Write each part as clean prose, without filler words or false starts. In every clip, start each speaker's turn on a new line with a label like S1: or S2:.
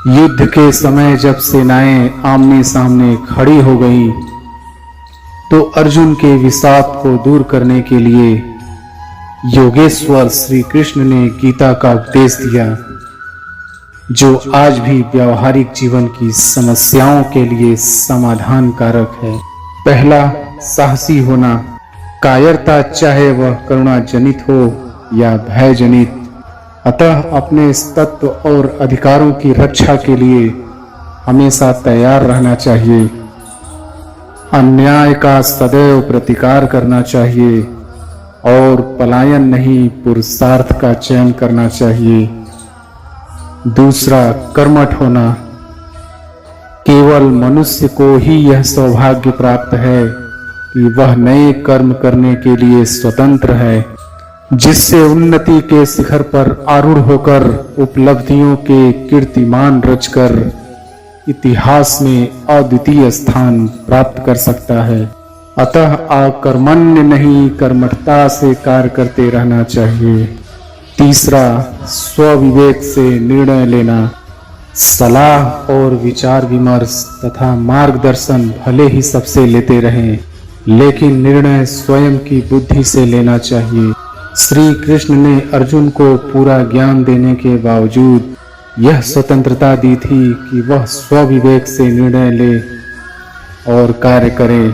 S1: युद्ध के समय जब सेनाएं आमने सामने खड़ी हो गई तो अर्जुन के विषाद को दूर करने के लिए योगेश्वर श्री कृष्ण ने गीता का उपदेश दिया, जो आज भी व्यावहारिक जीवन की समस्याओं के लिए समाधान कारक है। पहला, साहसी होना। कायरता चाहे वह करुणा जनित हो या भय जनित, अतः अपने तत्व और अधिकारों की रक्षा के लिए हमेशा तैयार रहना चाहिए। अन्याय का सदैव प्रतिकार करना चाहिए और पलायन नहीं पुरुषार्थ का चयन करना चाहिए। दूसरा, कर्मठ होना। केवल मनुष्य को ही यह सौभाग्य प्राप्त है कि वह नए कर्म करने के लिए स्वतंत्र है, जिससे उन्नति के शिखर पर आरूढ़ होकर उपलब्धियों के कीर्तिमान रचकर इतिहास में अद्वितीय स्थान प्राप्त कर सकता है। अतः अकर्मण्य नहीं कर्मठता से कार्य करते रहना चाहिए। तीसरा, स्वविवेक से निर्णय लेना। सलाह और विचार विमर्श तथा मार्गदर्शन भले ही सबसे लेते रहें, लेकिन निर्णय स्वयं की बुद्धि से लेना चाहिए। श्री कृष्ण ने अर्जुन को पूरा ज्ञान देने के बावजूद यह स्वतंत्रता दी थी कि वह स्वविवेक से निर्णय ले और कार्य करे।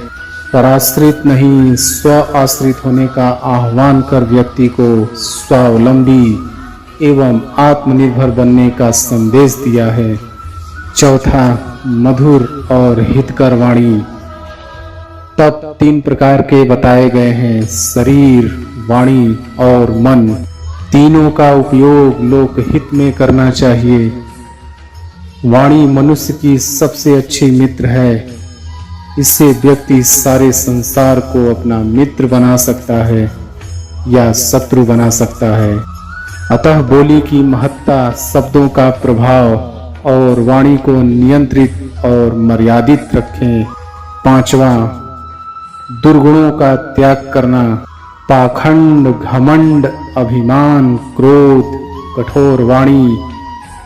S1: पराश्रित नहीं स्व आश्रित होने का आह्वान कर व्यक्ति को स्वावलंबी एवं आत्मनिर्भर बनने का संदेश दिया है। चौथा, मधुर और हितकर वाणी। तप 3 प्रकार के बताए गए हैं, शरीर, वाणी और मन। तीनों का उपयोग लोकहित में करना चाहिए। वाणी मनुष्य की सबसे अच्छी मित्र है। इससे व्यक्ति सारे संसार को अपना मित्र बना सकता है या शत्रु बना सकता है। अतः बोली की महत्ता, शब्दों का प्रभाव और वाणी को नियंत्रित और मर्यादित रखें। पांचवा, दुर्गुणों का त्याग करना। पाखंड, घमंड, अभिमान, क्रोध, कठोर वाणी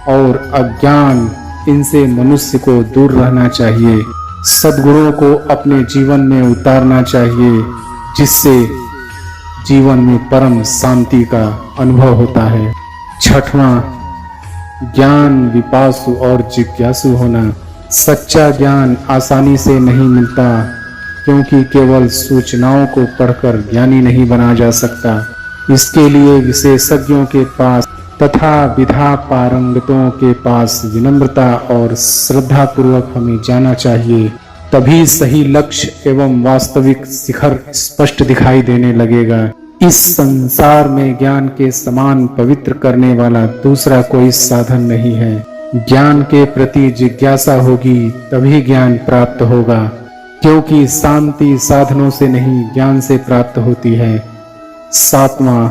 S1: और अज्ञान, इनसे मनुष्य को दूर रहना चाहिए। सद्गुणों को अपने जीवन में उतारना चाहिए, जिससे जीवन में परम शांति का अनुभव होता है। छठवां, ज्ञान विपासु और जिज्ञासु होना। सच्चा ज्ञान आसानी से नहीं मिलता, क्योंकि केवल सूचनाओं को पढ़कर ज्ञानी नहीं बना जा सकता। इसके लिए विशेषज्ञों के पास तथा विधा पारंगतों के पास विनम्रता और श्रद्धा पूर्वक हमें जाना चाहिए। तभी सही लक्ष्य एवं वास्तविक शिखर स्पष्ट दिखाई देने लगेगा। इस संसार में ज्ञान के समान पवित्र करने वाला दूसरा कोई साधन नहीं है। ज्ञान के प्रति जिज्ञासा होगी तभी ज्ञान प्राप्त होगा, क्योंकि शांति साधनों से नहीं ज्ञान से प्राप्त होती है। सातवां,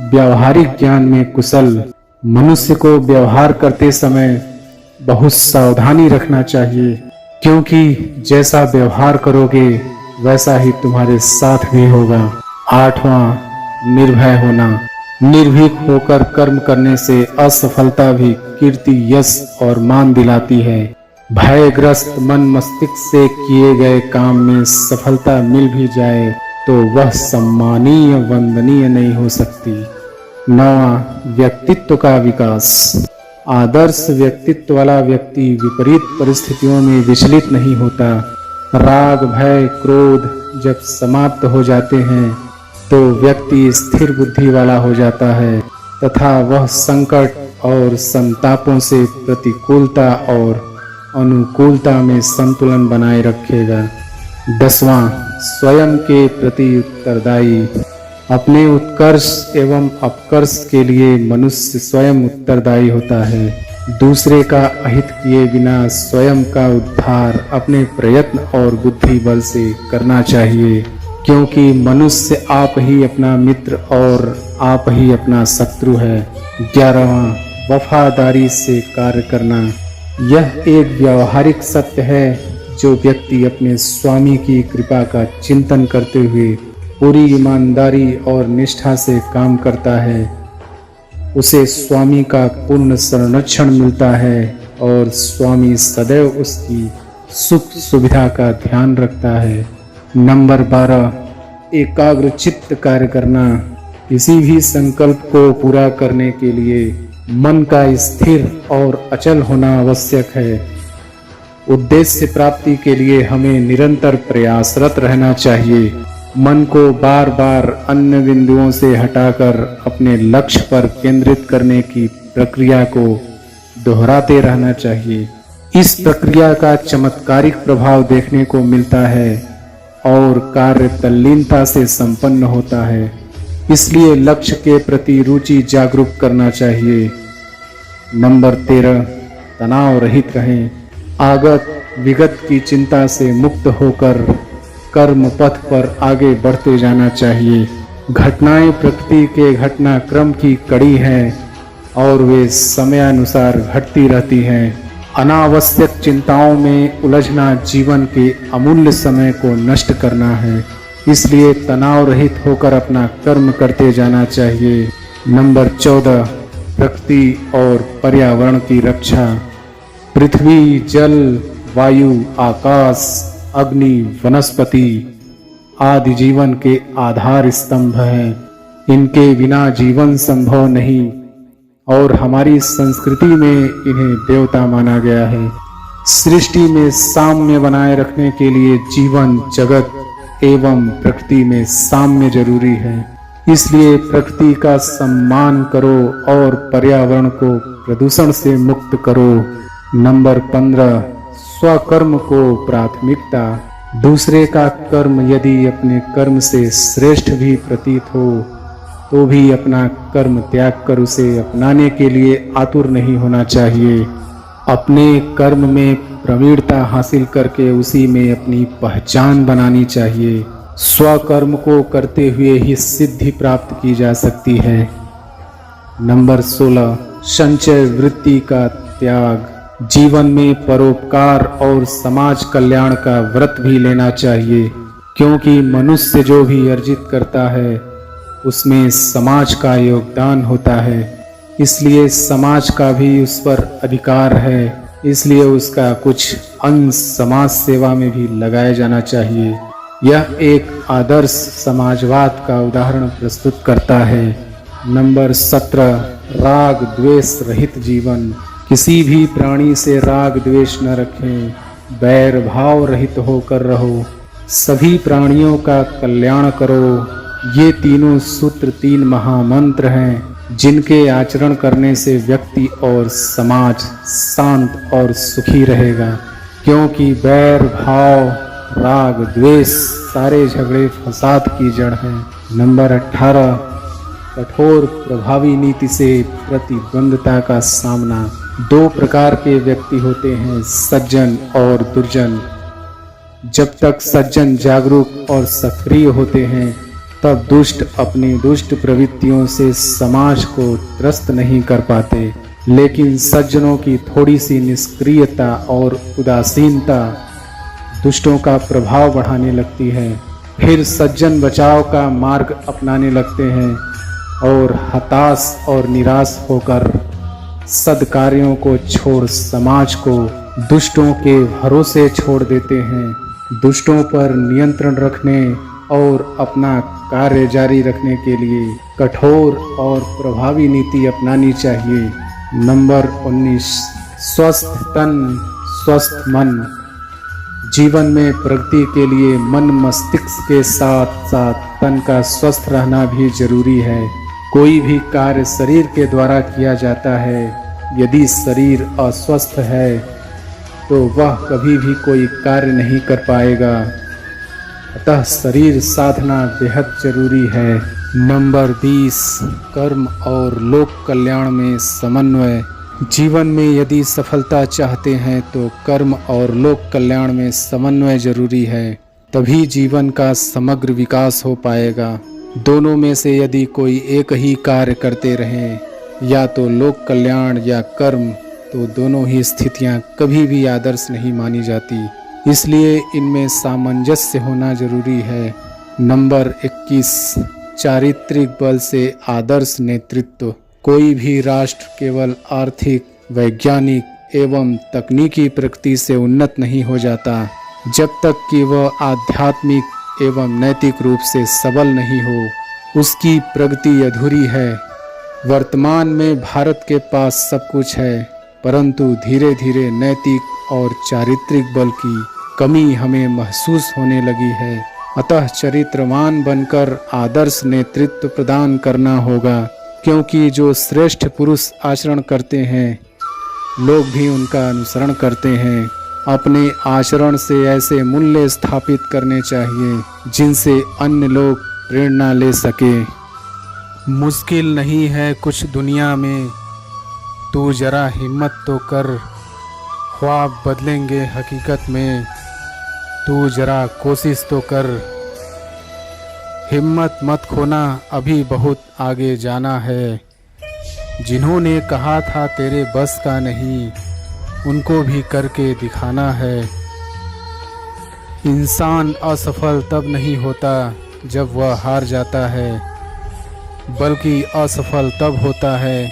S1: व्यावहारिक ज्ञान में कुशल। मनुष्य को व्यवहार करते समय बहुत सावधानी रखना चाहिए, क्योंकि जैसा व्यवहार करोगे वैसा ही तुम्हारे साथ भी होगा। आठवां, निर्भय होना। निर्भीक होकर कर्म करने से असफलता भी कीर्ति, यश और मान दिलाती है। भयग्रस्त मन मस्तिष्क से किए गए काम में सफलता मिल भी जाए तो वह सम्मानीय वंदनीय नहीं हो सकती। 9वां, व्यक्तित्व का विकास। आदर्श व्यक्तित्व वाला व्यक्ति विपरीत परिस्थितियों में विचलित नहीं होता। राग, भय, क्रोध जब समाप्त हो जाते हैं तो व्यक्ति स्थिर बुद्धि वाला हो जाता है तथा वह संकट और संतापों से प्रतिकूलता और अनुकूलता में संतुलन बनाए रखेगा। 10वां, स्वयं के प्रति उत्तरदायी। अपने उत्कर्ष एवं अपकर्ष के लिए मनुष्य स्वयं उत्तरदायी होता है। दूसरे का अहित किए बिना स्वयं का उद्धार अपने प्रयत्न और बुद्धि बल से करना चाहिए, क्योंकि मनुष्य आप ही अपना मित्र और आप ही अपना शत्रु है। 11वां, वफादारी से कार्य करना। यह एक व्यावहारिक सत्य है जो व्यक्ति अपने स्वामी की कृपा का चिंतन करते हुए पूरी ईमानदारी और निष्ठा से काम करता है, उसे स्वामी का पूर्ण संरक्षण मिलता है और स्वामी सदैव उसकी सुख सुविधा का ध्यान रखता है। नंबर 12, एकाग्र चित्त कार्य करना। किसी भी संकल्प को पूरा करने के लिए मन का स्थिर और अचल होना आवश्यक है। उद्देश्य प्राप्ति के लिए हमें निरंतर प्रयासरत रहना चाहिए। मन को बार बार अन्य बिंदुओं से हटाकर अपने लक्ष्य पर केंद्रित करने की प्रक्रिया को दोहराते रहना चाहिए। इस प्रक्रिया का चमत्कारिक प्रभाव देखने को मिलता है और कार्य तल्लीनता से संपन्न होता है। इसलिए लक्ष्य के प्रति रुचि जागरूक करना चाहिए। नंबर 13, तनाव रहित रहें। आगत विगत की चिंता से मुक्त होकर कर्म पथ पर आगे बढ़ते जाना चाहिए। घटनाएं प्रकृति के घटनाक्रम की कड़ी हैं और वे समयानुसार घटती रहती हैं। अनावश्यक चिंताओं में उलझना जीवन के अमूल्य समय को नष्ट करना है। इसलिए तनाव रहित होकर अपना कर्म करते जाना चाहिए। नंबर 14, प्रकृति और पर्यावरण की रक्षा। पृथ्वी, जल, वायु, आकाश, अग्नि, वनस्पति आदि जीवन के आधार स्तंभ हैं। इनके बिना जीवन संभव नहीं और हमारी संस्कृति में इन्हें देवता माना गया है। सृष्टि में साम्य बनाए रखने के लिए जीवन, जगत एवं प्रकृति में साम्य जरूरी है। इसलिए प्रकृति का सम्मान करो और पर्यावरण को प्रदूषण से मुक्त करो। नंबर 15, स्वकर्म को प्राथमिकता। दूसरे का कर्म यदि अपने कर्म से श्रेष्ठ भी प्रतीत हो तो भी अपना कर्म त्याग कर उसे अपनाने के लिए आतुर नहीं होना चाहिए। अपने कर्म में प्रवीणता हासिल करके उसी में अपनी पहचान बनानी चाहिए। स्वकर्म को करते हुए ही सिद्धि प्राप्त की जा सकती है। नंबर 16, संचय वृत्ति का त्याग। जीवन में परोपकार और समाज कल्याण का व्रत भी लेना चाहिए, क्योंकि मनुष्य जो भी अर्जित करता है उसमें समाज का योगदान होता है। इसलिए समाज का भी उस पर अधिकार है। इसलिए उसका कुछ अंश समाज सेवा में भी लगाया जाना चाहिए। यह एक आदर्श समाजवाद का उदाहरण प्रस्तुत करता है। नंबर 17, राग द्वेष रहित जीवन। किसी भी प्राणी से राग द्वेष न रखें, बैर भाव रहित होकर रहो, सभी प्राणियों का कल्याण करो। ये तीनों सूत्र 3 महामंत्र हैं जिनके आचरण करने से व्यक्ति और समाज शांत और सुखी रहेगा। क्योंकि बैर भाव, राग द्वेष सारे झगड़े फसाद की जड़ है। नंबर 18, कठोर प्रभावी नीति से प्रतिद्वंदता का सामना। 2 प्रकार के व्यक्ति होते हैं, सज्जन और दुर्जन। जब तक सज्जन जागरूक और सक्रिय होते हैं तब दुष्ट अपनी दुष्ट प्रवृत्तियों से समाज को त्रस्त नहीं कर पाते, लेकिन सज्जनों की थोड़ी सी निष्क्रियता और उदासीनता दुष्टों का प्रभाव बढ़ाने लगती है। फिर सज्जन बचाव का मार्ग अपनाने लगते हैं और हताश और निराश होकर सद्कार्यों को छोड़ समाज को दुष्टों के भरोसे छोड़ देते हैं। दुष्टों पर नियंत्रण रखने और अपना कार्य जारी रखने के लिए कठोर और प्रभावी नीति अपनानी चाहिए। नंबर 19, स्वस्थ तन स्वस्थ मन। जीवन में प्रगति के लिए मन मस्तिष्क के साथ साथ तन का स्वस्थ रहना भी जरूरी है। कोई भी कार्य शरीर के द्वारा किया जाता है। यदि शरीर अस्वस्थ है तो वह कभी भी कोई कार्य नहीं कर पाएगा। अतः शरीर साधना बेहद जरूरी है। नंबर 20, कर्म और लोक कल्याण में समन्वय। जीवन में यदि सफलता चाहते हैं तो कर्म और लोक कल्याण में समन्वय जरूरी है, तभी जीवन का समग्र विकास हो पाएगा। दोनों में से यदि कोई एक ही कार्य करते रहें, या तो लोक कल्याण या कर्म, तो दोनों ही स्थितियां कभी भी आदर्श नहीं मानी जाती। इसलिए इनमें सामंजस्य होना जरूरी है। नंबर 21, चारित्रिक बल से आदर्श नेतृत्व। कोई भी राष्ट्र केवल आर्थिक, वैज्ञानिक एवं तकनीकी प्रगति से उन्नत नहीं हो जाता जब तक कि वह आध्यात्मिक एवं नैतिक रूप से सबल नहीं हो, उसकी प्रगति अधूरी है। वर्तमान में भारत के पास सब कुछ है, परंतु धीरे धीरे नैतिक और चारित्रिक बल की कमी हमें महसूस होने लगी है। अतः चरित्रवान बनकर आदर्श नेतृत्व प्रदान करना होगा, क्योंकि जो श्रेष्ठ पुरुष आचरण करते हैं लोग भी उनका अनुसरण करते हैं। अपने आचरण से ऐसे मूल्य स्थापित करने चाहिए जिनसे अन्य लोग प्रेरणा ले सके। मुश्किल नहीं है कुछ दुनिया में, तू जरा हिम्मत तो कर, ख्वाब बदलेंगे हकीकत में, तू जरा कोशिश तो कर। हिम्मत मत खोना, अभी बहुत आगे जाना है। जिन्होंने कहा था तेरे बस का नहीं, उनको भी करके दिखाना है। इंसान असफल तब नहीं होता जब वह हार जाता है, बल्कि असफल तब होता है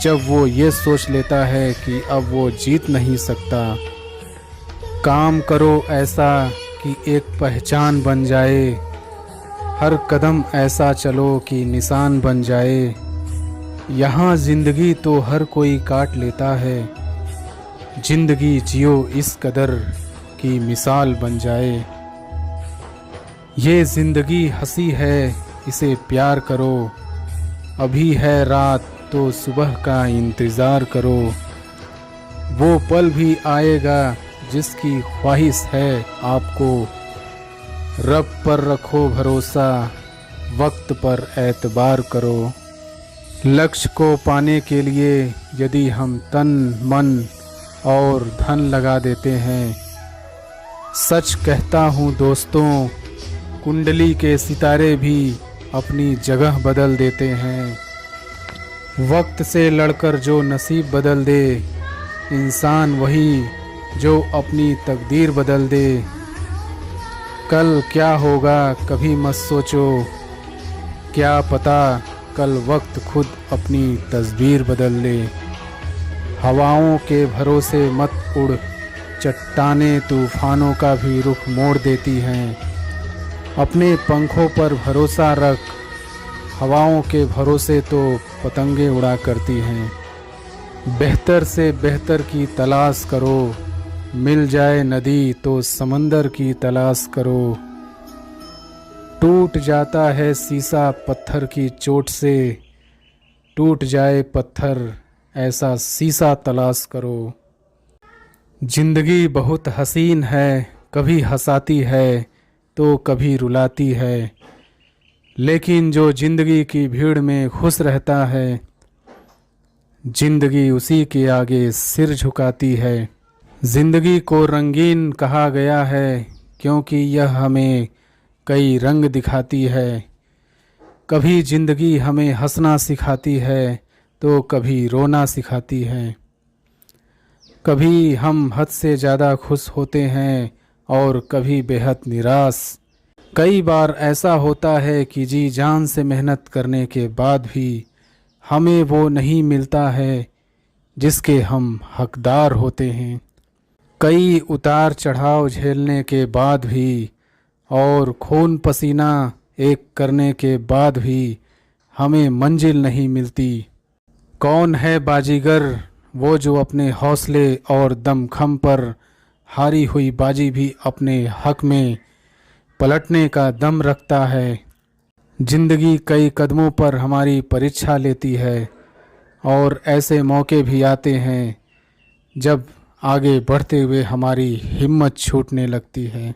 S1: जब वो ये सोच लेता है कि अब वो जीत नहीं सकता। काम करो ऐसा कि एक पहचान बन जाए, हर कदम ऐसा चलो कि निशान बन जाए। यहाँ जिंदगी तो हर कोई काट लेता है, जिंदगी जियो इस कदर की मिसाल बन जाए। ये जिंदगी हंसी है, इसे प्यार करो, अभी है रात तो सुबह का इंतज़ार करो। वो पल भी आएगा जिसकी ख्वाहिश है आपको, रब पर रखो भरोसा, वक्त पर एतबार करो। लक्ष्य को पाने के लिए यदि हम तन मन और धन लगा देते हैं, सच कहता हूँ दोस्तों, कुंडली के सितारे भी अपनी जगह बदल देते हैं। वक्त से लड़कर जो नसीब बदल दे, इंसान वही जो अपनी तकदीर बदल दे। कल क्या होगा कभी मत सोचो, क्या पता कल वक्त खुद अपनी तस्वीर बदल ले। हवाओं के भरोसे मत उड़, चट्टानें तूफानों का भी रुख मोड़ देती हैं। अपने पंखों पर भरोसा रख, हवाओं के भरोसे तो पतंगे उड़ा करती हैं। बेहतर से बेहतर की तलाश करो, मिल जाए नदी तो समंदर की तलाश करो। टूट जाता है शीशा पत्थर की चोट से, टूट जाए पत्थर ऐसा शीशा तलाश करो। जिंदगी बहुत हसीन है, कभी हंसाती है तो कभी रुलाती है, लेकिन जो जिंदगी की भीड़ में खुश रहता है, जिंदगी उसी के आगे सिर झुकाती है। जिंदगी को रंगीन कहा गया है, क्योंकि यह हमें कई रंग दिखाती है। कभी जिंदगी हमें हंसना सिखाती है तो कभी रोना सिखाती है। कभी हम हद से ज़्यादा खुश होते हैं और कभी बेहद निराश। कई बार ऐसा होता है कि जी जान से मेहनत करने के बाद भी हमें वो नहीं मिलता है जिसके हम हकदार होते हैं। कई उतार चढ़ाव झेलने के बाद भी और खून पसीना एक करने के बाद भी हमें मंजिल नहीं मिलती। कौन है बाजीगर, वो जो अपने हौसले और दमखम पर हारी हुई बाजी भी अपने हक में पलटने का दम रखता है। जिंदगी कई कदमों पर हमारी परीक्षा लेती है और ऐसे मौके भी आते हैं जब आगे बढ़ते हुए हमारी हिम्मत छूटने लगती है।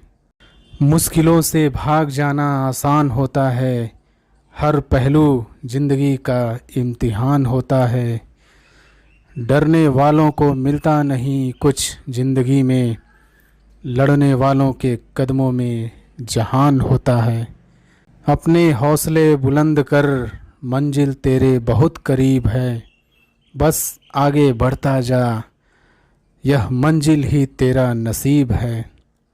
S1: मुश्किलों से भाग जाना आसान होता है, हर पहलू जिंदगी का इम्तिहान होता है। डरने वालों को मिलता नहीं कुछ जिंदगी में, लड़ने वालों के कदमों में जहान होता है। अपने हौसले बुलंद कर, मंजिल तेरे बहुत करीब है, बस आगे बढ़ता जा, यह मंजिल ही तेरा नसीब है।